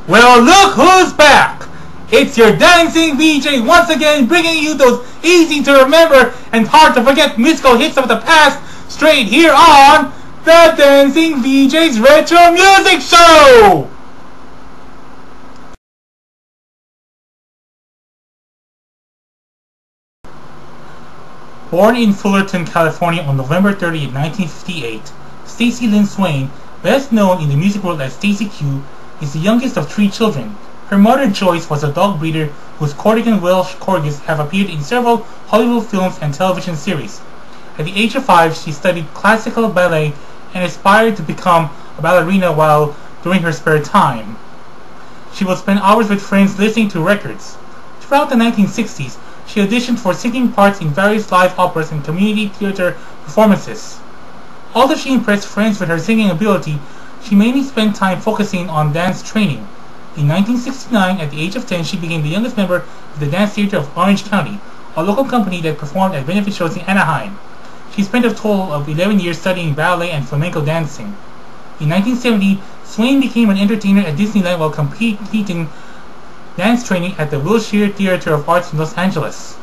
Well, look who's back! It's your dancing VJ once again, bringing you those easy to remember and hard to forget musical hits of the past, straight here on the Dancing VJ's Retro Music Show! Born in Fullerton, California on November 30, 1958, Stacy Lynn Swain, best known in the music world as Stacy Q, is the youngest of 3 children. Her mother, Joyce, was a dog breeder whose Cornigan Welsh Corgis have appeared in several Hollywood films and television series. At the age of 5, she studied classical ballet and aspired to become a ballerina while during her spare time. She would spend hours with friends listening to records. Throughout the 1960s, she auditioned for singing parts in various live operas and community theater performances. Although she impressed friends with her singing ability, she mainly spent time focusing on dance training. In 1969, at the age of 10, she became the youngest member of the Dance Theater of Orange County, a local company that performed at benefit shows in Anaheim. She spent a total of 11 years studying ballet and flamenco dancing. In 1970, Swain became an entertainer at Disneyland while completing dance training at the Wilshire Theater of Arts in Los Angeles.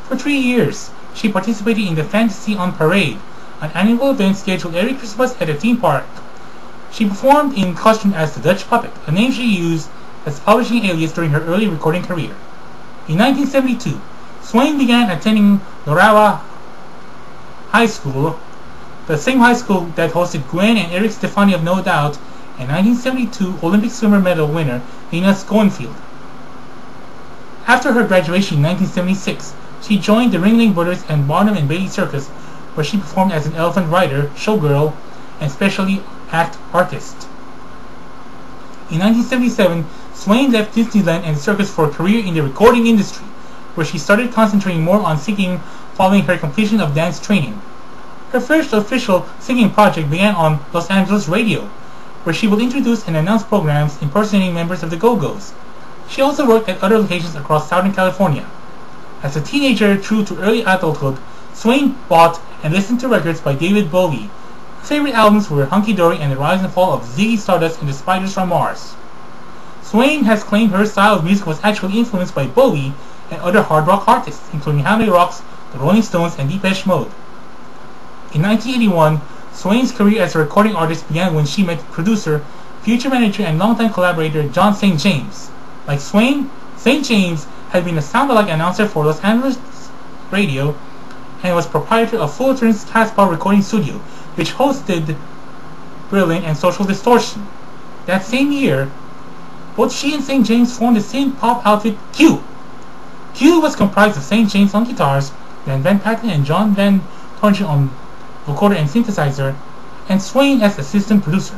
For 3 years, she participated in the Fantasy on Parade, an annual event scheduled every Christmas at a theme park. She performed in costume as the Dutch Puppet, a name she used as a publishing alias during her early recording career. In 1972, Swain began attending Lorawa High School, the same high school that hosted Gwen and Eric Stefani of No Doubt, and 1972 Olympic swimmer medal winner Lena Schoenfield. After her graduation in 1976, she joined the Ringling Brothers and Barnum and Bailey Circus, where she performed as an elephant rider, showgirl, and specially act artist. In 1977, Swain left Disneyland and the circus for a career in the recording industry, where she started concentrating more on singing following her completion of dance training. Her first official singing project began on Los Angeles radio, where she would introduce and announce programs impersonating members of the Go-Go's. She also worked at other locations across Southern California. As a teenager through to early adulthood, Swain bought and listened to records by David Bowie. Her favorite albums were Hunky Dory and The Rise and Fall of Ziggy Stardust and the Spiders from Mars. Swain has claimed her style of music was actually influenced by Bowie and other hard rock artists, including Hanoi Rocks, the Rolling Stones, and Depeche Mode. In 1981, Swain's career as a recording artist began when she met producer, future manager, and longtime collaborator John St. James. Like Swain, St. James had been a sound-alike announcer for Los Angeles radio and was proprietor of Fullerton's Casbah Recording Studio, which hosted Berlin and Social Distortion. That same year, both she and St. James formed the same pop outfit Q. Q was comprised of St. James on guitars, Dan Van Patten and John Van Tornchen on vocoder and synthesizer, and Swain as assistant producer.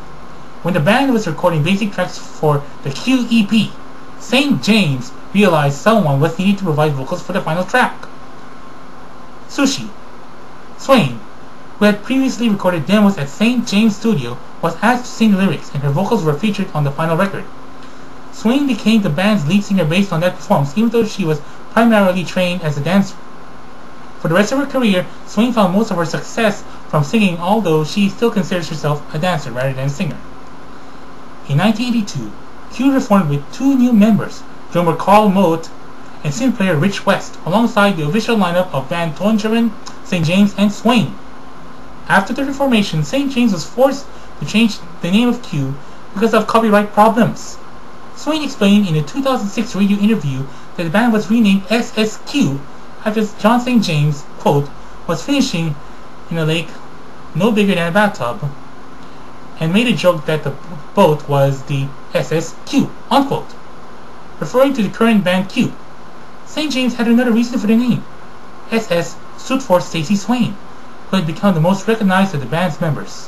When the band was recording basic tracks for the Q EP, St. James realized someone was needed to provide vocals for the final track. Sushi. Swain, who had previously recorded demos at St. James Studio, was asked to sing lyrics, and her vocals were featured on the final record. Swain became the band's lead singer based on that performance, even though she was primarily trained as a dancer. For the rest of her career, Swain found most of her success from singing, although she still considers herself a dancer rather than a singer. In 1982, Q reformed with 2 new members, drummer Carl Mote and synth player Rich West, alongside the official lineup of Van Tongeren, St. James, and Swain. After the reformation, St. James was forced to change the name of Q because of copyright problems. Swain explained in a 2006 radio interview that the band was renamed SSQ after John St. James, quote, was finishing in a lake no bigger than a bathtub, and made a joke that the boat was the SSQ, unquote, referring to the current band Q. St. James had another reason for the name. SS stood for Stacy Swain, who had become the most recognized of the band's members.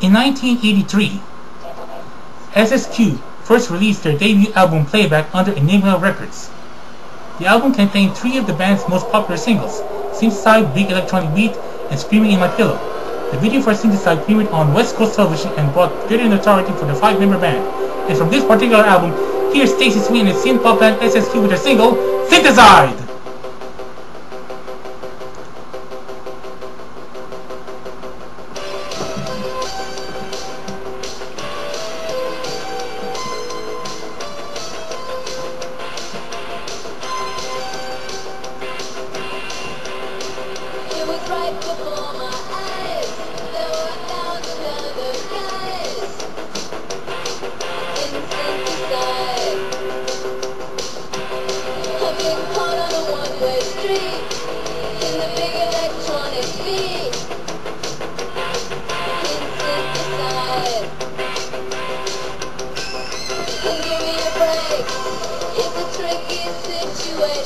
In 1983, SSQ first released their debut album Playback under Enigma Records. The album contained 3 of the band's most popular singles, Synthesized, Big Electronic Beat, and Screaming in My Pillow. The video for Synthesized premiered on West Coast television and brought greater notoriety for the 5-member band. And from this particular album, here's Stacy Swain and the synth pop band SSQ with their single, Synthesized!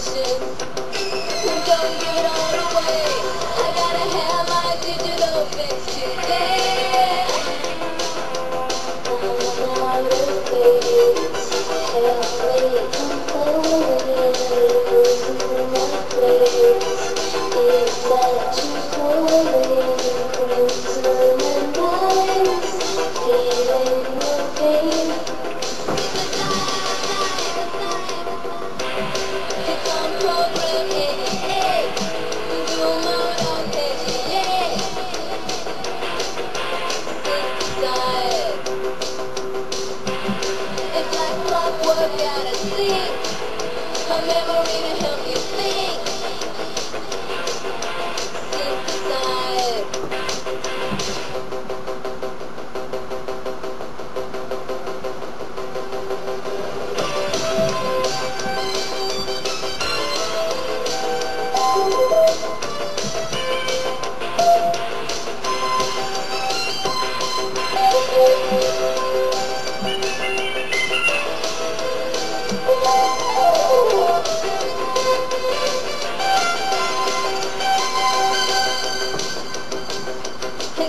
situation. Don't give it all away. I gotta have my digital fix today. Work out a sleep, a memory to help you think. Synthesize.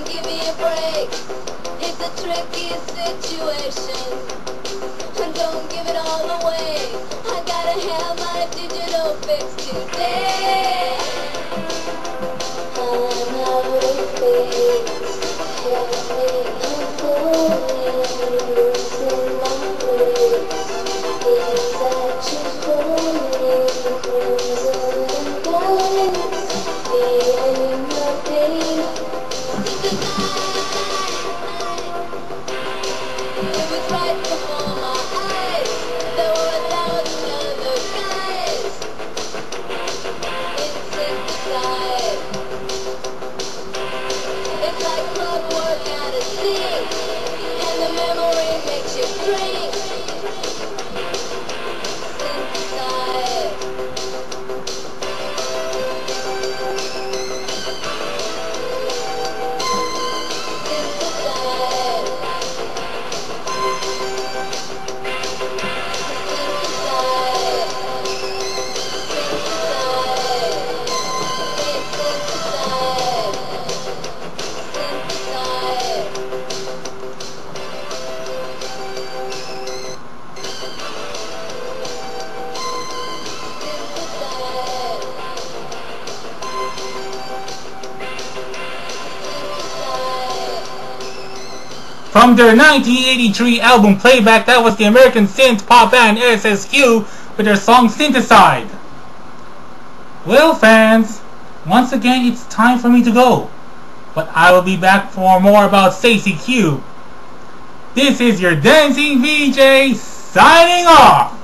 Give me a break, it's a tricky situation. Don't give it all away, I gotta have my digital fix today. I'm out of things, help me unfolding, losing my place. Is that just falling, crimson and guidance, feeling my pain. It was right before my eyes. There were 1,000 other guys. It's synthesized. It's like clockwork out of sync, and the memory makes you drink. Synthesized. From their 1983 album Playback, that was the American synth pop band SSQ with their song Synthesize. Well, fans, once again it's time for me to go, but I will be back for more about Stacey Q. This is your Dancing VJ signing off.